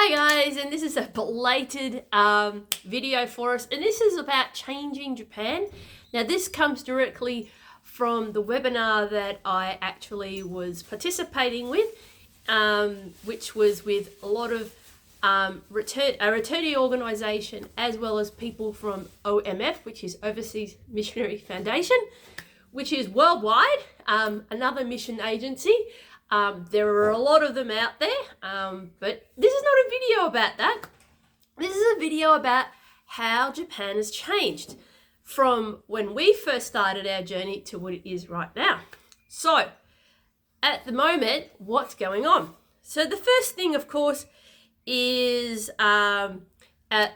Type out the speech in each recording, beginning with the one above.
Hi guys, and this is a belated video for us, and this is about changing Japan. Now this comes directly from the webinar that I actually was participating with, which was with a lot of a returnee organisation, as well as people from OMF, which is Overseas Missionary Foundation, which is worldwide, another mission agency. There are a lot of them out there, but this is not a video about that. This is a video about how Japan has changed from when we first started our journey to what it is right now. So, at the moment, what's going on? So the first thing, of course, is the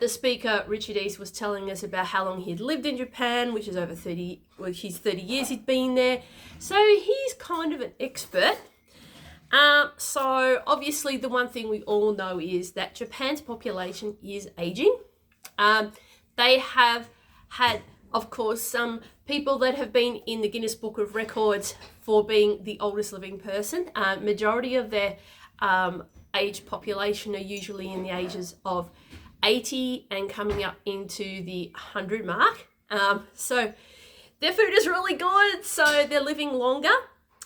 speaker, Richard East, was telling us about how long he'd lived in Japan, which is over 30 years he'd been there. So he's kind of an expert. So obviously the one thing we all know is that Japan's population is aging. They have had, of course, some people that have been in the Guinness Book of Records for being the oldest living person. Majority of their age population are usually in the ages of 80 and coming up into the 100 mark. So their food is really good, so they're living longer.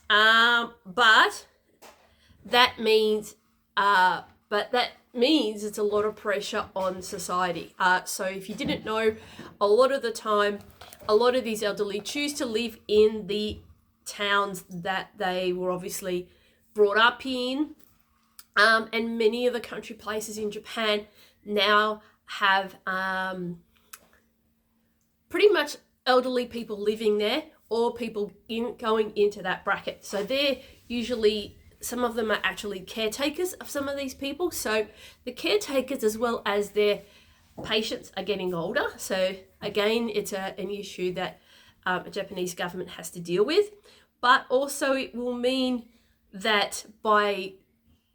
But that means it's a lot of pressure on society. So if you didn't know, a lot of the time, a lot of these elderly choose to live in the towns that they were obviously brought up in. And many of the country places in Japan now have pretty much elderly people living there, or people going into that bracket. So they're usually, some of them are actually caretakers of some of these people. So the caretakers as well as their patients are getting older. So again, it's an issue that the Japanese government has to deal with. But also it will mean that by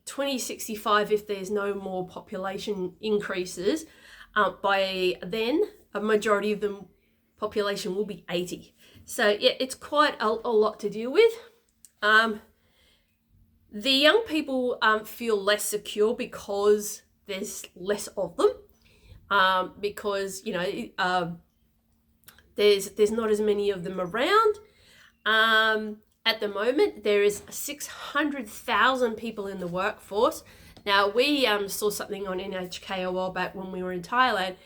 2065, if there's no more population increases, by then a majority of the population will be 80. So yeah, it's quite a lot to deal with. The young people feel less secure because there's less of them, because there's not as many of them around. At the moment, there is 600,000 people in the workforce. Now, we saw something on NHK a while back when we were in Thailand,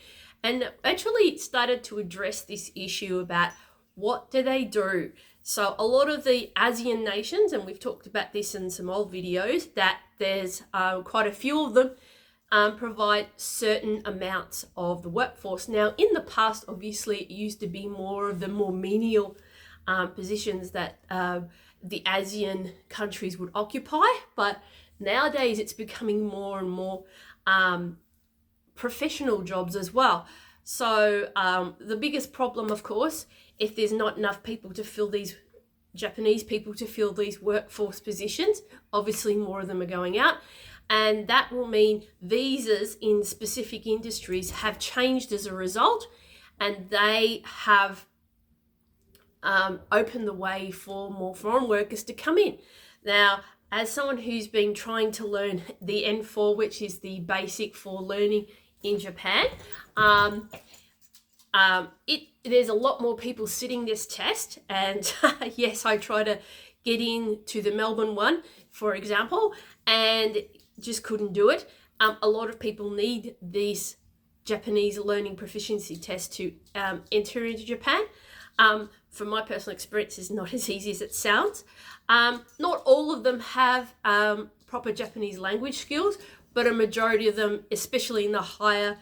and actually started to address this issue about what do they do. So a lot of the ASEAN nations, and we've talked about this in some old videos, that there's quite a few of them provide certain amounts of the workforce. Now, in the past, obviously, it used to be more of the more menial positions that the ASEAN countries would occupy, but nowadays it's becoming more and more professional jobs as well. So the biggest problem, of course, if there's not enough people to fill these, Japanese people to fill these workforce positions, obviously more of them are going out, and that will mean visas in specific industries have changed as a result, and they have opened the way for more foreign workers to come in. Now, as someone who's been trying to learn the N4, which is the basic for learning in Japan, there's a lot more people sitting this test, and yes, I try to get into the Melbourne one, for example, and just couldn't do it. A lot of people need these Japanese learning proficiency tests to enter into Japan. From my personal experience, it's not as easy as it sounds. Not all of them have proper Japanese language skills, but a majority of them, especially in the higher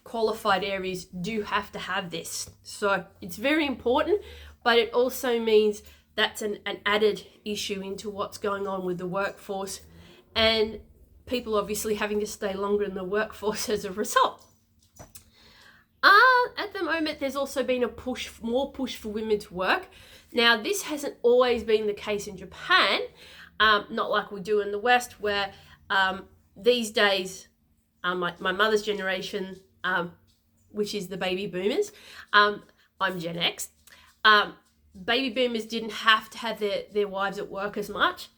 qualified areas, do have to have this. So it's very important, but it also means that's an added issue into what's going on with the workforce, and people obviously having to stay longer in the workforce as a result. At the moment, there's also been more push for women to work. Now, this hasn't always been the case in Japan, not like we do in the West, where these days, my mother's generation, which is the baby boomers, I'm Gen X, baby boomers didn't have to have their wives at work as much.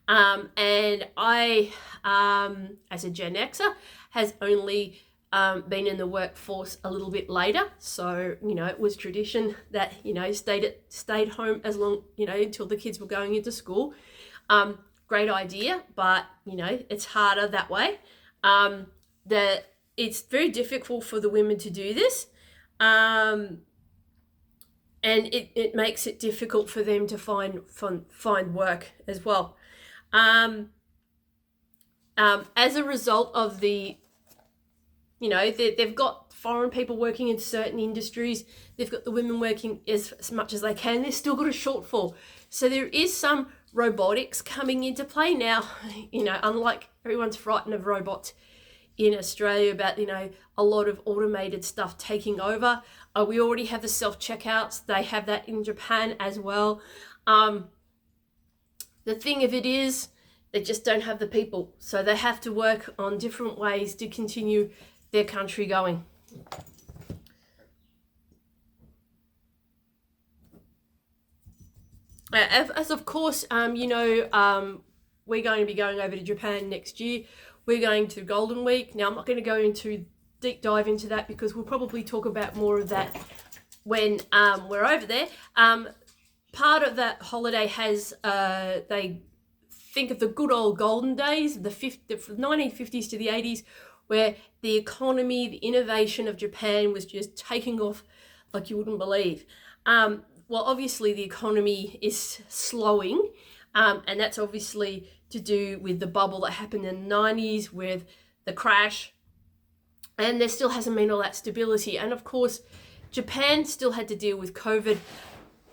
And I as a Gen Xer, has only been in the workforce a little bit later. So, it was tradition that, stayed home as long, until the kids were going into school. Great idea, but, it's harder that way. It's very difficult for the women to do this. And it makes it difficult for them to find work as well. As a result of they've got foreign people working in certain industries. They've got the women working as much as they can. They've still got a shortfall. So there is some robotics coming into play now. Unlike everyone's frightened of robots in Australia about, a lot of automated stuff taking over. We already have the self-checkouts. They have that in Japan as well. The thing of it is, they just don't have the people. So they have to work on different ways to continue their country going. As of course, we're going to be going over to Japan next year. We're going to Golden Week. Now, I'm not going to go into deep dive into that because we'll probably talk about more of that when we're over there. Part of that holiday has, they think of the good old golden days, the 1950s to the 80s, where the economy, the innovation of Japan was just taking off like you wouldn't believe. Well, obviously the economy is slowing, and that's obviously to do with the bubble that happened in the 90s with the crash, and there still hasn't been all that stability. And of course, Japan still had to deal with COVID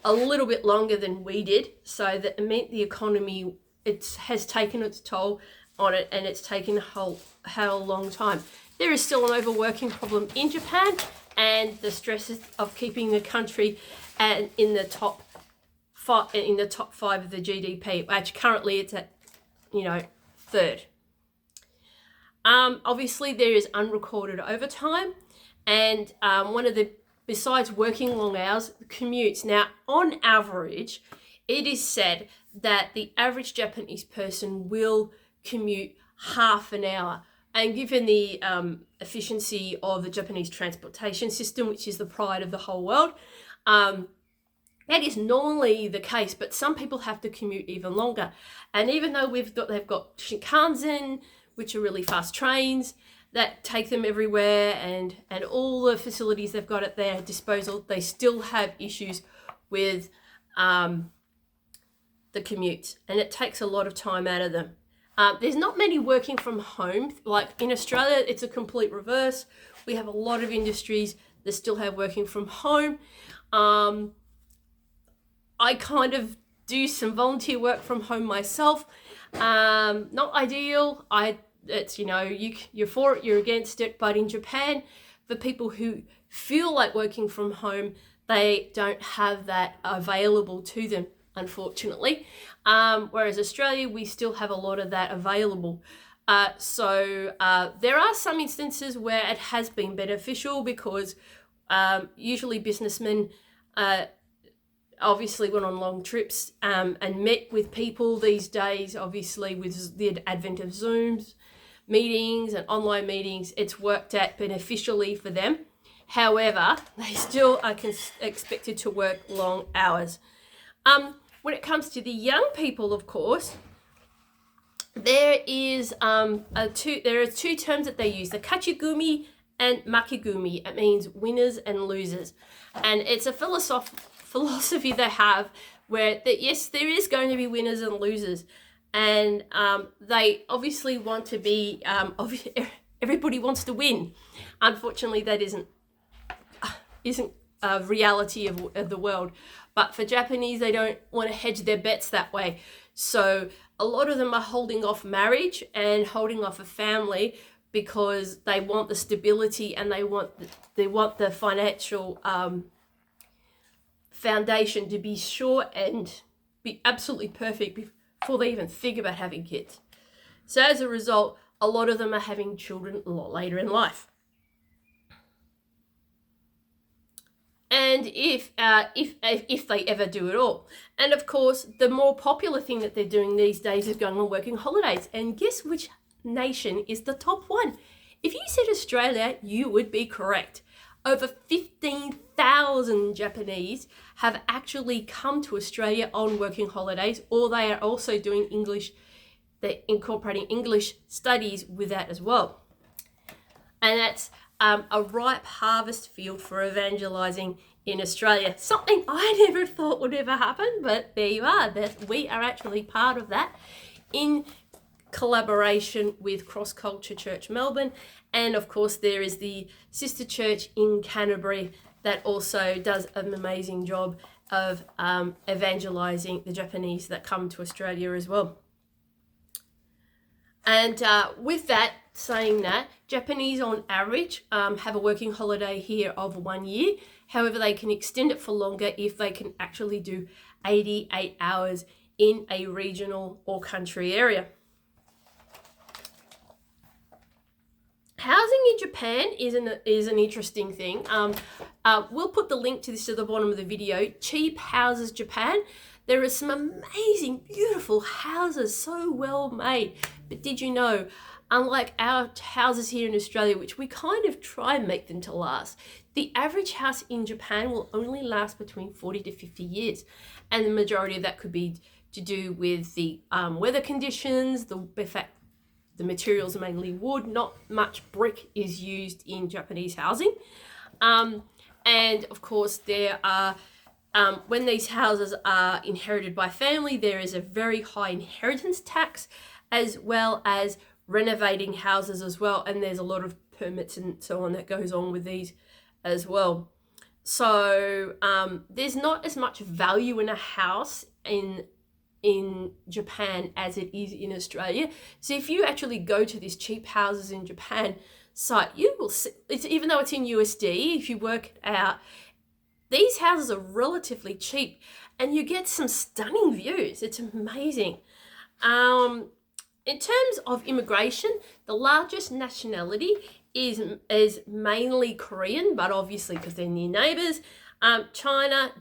a little bit longer than we did, so that it meant the economy, has taken its toll on it, and it's taken a long time. There is still an overworking problem in Japan, and the stresses of keeping the country in the top five of the GDP. Actually, currently it's at third. Obviously, there is unrecorded overtime, and besides working long hours, commutes. Now, on average, it is said that the average Japanese person will commute half an hour. And given the efficiency of the Japanese transportation system, which is the pride of the whole world, that is normally the case, but some people have to commute even longer. And even though they've got Shinkansen, which are really fast trains that take them everywhere, and all the facilities they've got at their disposal, they still have issues with the commutes, and it takes a lot of time out of them. There's not many working from home. Like in Australia, it's a complete reverse. We have a lot of industries that still have working from home. I kind of do some volunteer work from home myself. Not ideal. It's you're for it, you're against it. But in Japan, for people who feel like working from home, they don't have that available to them, unfortunately. Whereas Australia, we still have a lot of that available. So there are some instances where it has been beneficial because usually businessmen obviously went on long trips and met with people these days. Obviously, with the advent of Zooms meetings and online meetings, it's worked out beneficially for them. However, they still are expected to work long hours. When it comes to the young people, of course, there are two terms that they use: the kachigumi and makigumi. It means winners and losers, and it's a philosophy they have where yes, there is going to be winners and losers, and they obviously want to be. Everybody wants to win. Unfortunately, that isn't a reality of the world. But for Japanese, they don't want to hedge their bets that way. So a lot of them are holding off marriage and holding off a family because they want the stability and they want the financial foundation to be sure and be absolutely perfect before they even think about having kids. So as a result, a lot of them are having children a lot later in life. And if they ever do at all. And of course, the more popular thing that they're doing these days is going on working holidays. And guess which nation is the top one. If you said Australia, you would be correct. Over 15,000 Japanese have actually come to Australia on working holidays, or they are also doing English, they're incorporating English studies with that as well. And that's a ripe harvest field for evangelizing in Australia. Something I never thought would ever happen, but there you are. That we are actually part of that in collaboration with Cross Culture Church Melbourne. And of course, there is the sister church in Canterbury that also does an amazing job of evangelizing the Japanese that come to Australia as well. And with that, saying that, Japanese on average have a working holiday here of 1 year. However, they can extend it for longer if they can actually do 88 hours in a regional or country area. Housing in Japan is an interesting thing. We'll put the link to this at the bottom of the video. Cheap Houses Japan. There are some amazing, beautiful houses, so well made. But did you know, unlike our houses here in Australia, which we kind of try and make them to last, the average house in Japan will only last between 40 to 50 years. And the majority of that could be to do with the weather conditions, the fact the materials are mainly wood, not much brick is used in Japanese housing. And of course, there are, when these houses are inherited by family, there is a very high inheritance tax, as well as renovating houses as well. And there's a lot of permits and so on that goes on with these as well. So there's not as much value in a house in Japan as it is in Australia. So if you actually go to these cheap houses in Japan site, you will see, even though it's in USD, if you work it out, these houses are relatively cheap and you get some stunning views. It's amazing. In terms of immigration, the largest nationality is mainly Korean, but obviously because they're near neighbours. China,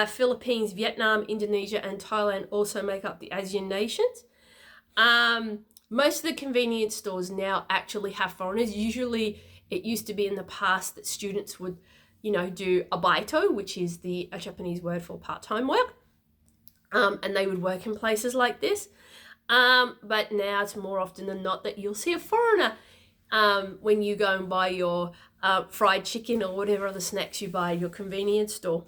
Philippines, Vietnam, Indonesia, and Thailand also make up the ASEAN nations. Most of the convenience stores now actually have foreigners. Usually, it used to be in the past that students would, do abaito, which is a Japanese word for part-time work, and they would work in places like this. But now it's more often than not that you'll see a foreigner when you go and buy your fried chicken or whatever other snacks you buy at your convenience store.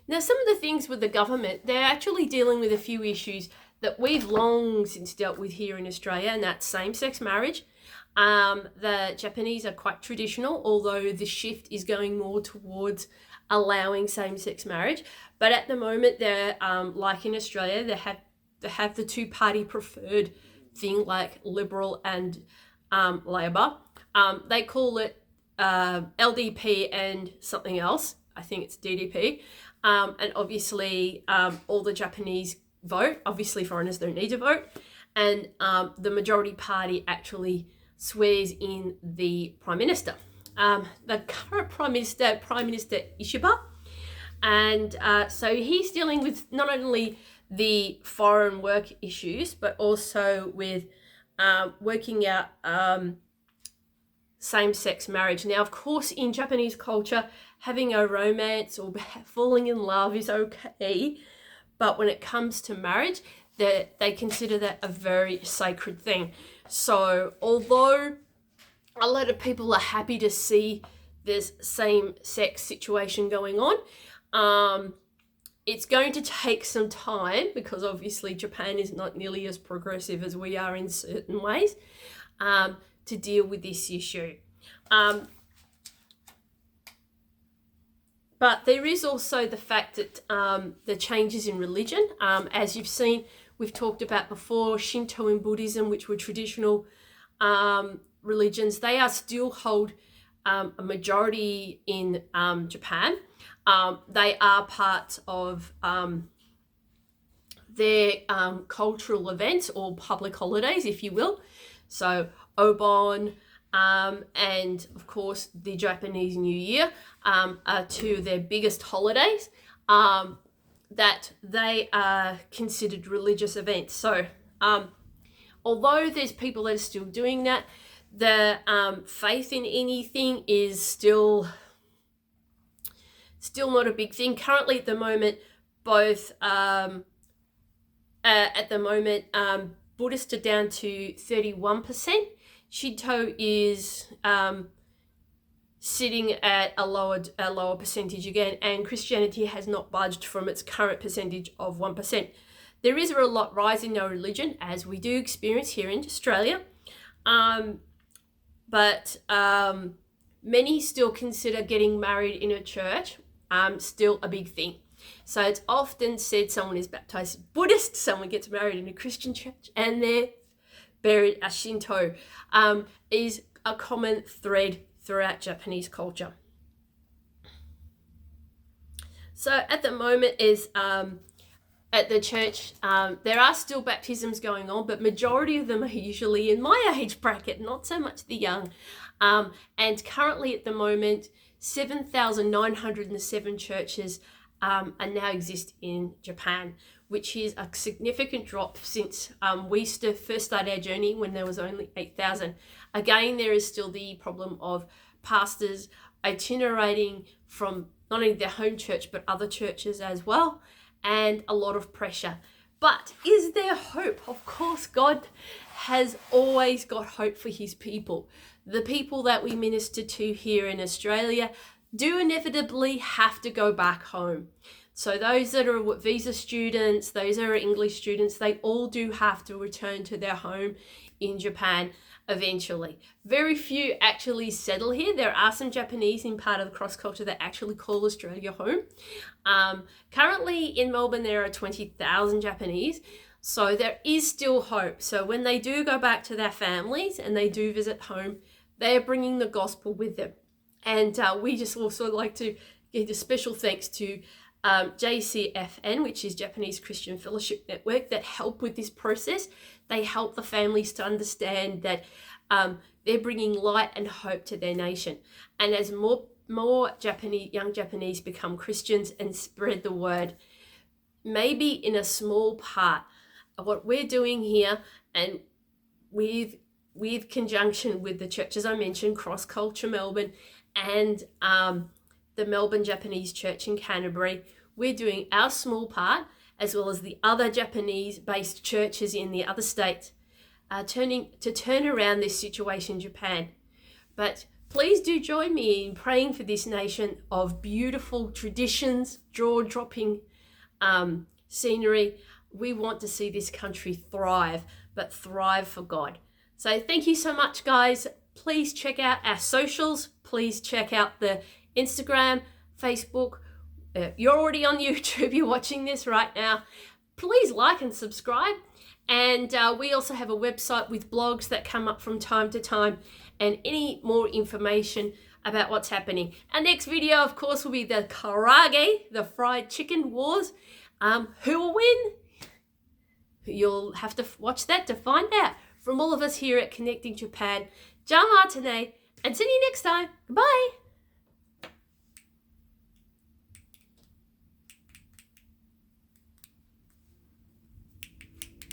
Now, some of the things with the government, they're actually dealing with a few issues that we've long since dealt with here in Australia, and that's same-sex marriage. The Japanese are quite traditional, although the shift is going more towards allowing same-sex marriage. But at the moment, they're like in Australia, they have the two-party preferred thing, like Liberal and Labor. They call it LDP and something else. I think it's DDP. And obviously, all the Japanese vote. Obviously, foreigners don't need to vote. And the majority party actually swears in the Prime Minister. The current Prime Minister Ishiba. And so he's dealing with not only the foreign work issues, but also with working out same-sex marriage. Now, of course, in Japanese culture, having a romance or falling in love is okay, but when it comes to marriage, they consider that a very sacred thing. So although a lot of people are happy to see this same-sex situation going on, it's going to take some time, because obviously Japan is not nearly as progressive as we are in certain ways, to deal with this issue. But there is also the fact that the changes in religion, as you've seen, we've talked about before, Shinto and Buddhism, which were traditional religions, they are still hold a majority in Japan. They are part of their cultural events or public holidays, if you will. So Obon and, of course, the Japanese New Year are two of their biggest holidays. that they are considered religious events. So although there's people that are still doing that, the faith in anything is still not a big thing. Currently at the moment, both Buddhists are down to 31%. Shinto is sitting at a lower percentage again, and Christianity has not budged from its current percentage of 1%. There is a lot rise in no religion, as we do experience here in Australia, but many still consider getting married in a church still a big thing. So it's often said someone is baptized Buddhist, someone gets married in a Christian church, and they're buried as Shinto, is a common thread throughout Japanese culture. So at the moment is at the church, there are still baptisms going on, but majority of them are usually in my age bracket, not so much the young. And currently at the moment, 7,907 churches now exist in Japan, which is a significant drop since we first started our journey when there was only 8,000. Again, there is still the problem of pastors itinerating from not only their home church but other churches as well, and a lot of pressure. But is there hope? Of course, God has always got hope for his people. The people that we minister to here in Australia do inevitably have to go back home. So those that are visa students, those that are English students, they all do have to return to their home in Japan eventually. Very few actually settle here. There are some Japanese in part of the cross culture that actually call Australia home. Currently in Melbourne, there are 20,000 Japanese. So there is still hope. So when they do go back to their families and they do visit home, they are bringing the gospel with them. And we just also like to give a special thanks to JCFN, which is Japanese Christian Fellowship Network, that help with this process. They help the families to understand that they're bringing light and hope to their nation. And as more young Japanese become Christians and spread the word, maybe in a small part of what we're doing here, and with conjunction with the churches I mentioned, Cross Culture Melbourne and the Melbourne Japanese Church in Canterbury, we're doing our small part, as well as the other Japanese-based churches in the other states, turn around this situation in Japan. But please do join me in praying for this nation of beautiful traditions, jaw-dropping scenery. We want to see this country thrive, but thrive for God. So thank you so much, guys. Please check out our socials. Please check out the Instagram, Facebook. You're already on YouTube. You're watching this right now. Please like and subscribe. And we also have a website with blogs that come up from time to time and any more information about what's happening. Our next video, of course, will be the karaage, the fried chicken wars. Who will win? You'll have to watch that to find out. From all of us here at Connecting Japan, Ja Martine, and see you next time. Goodbye.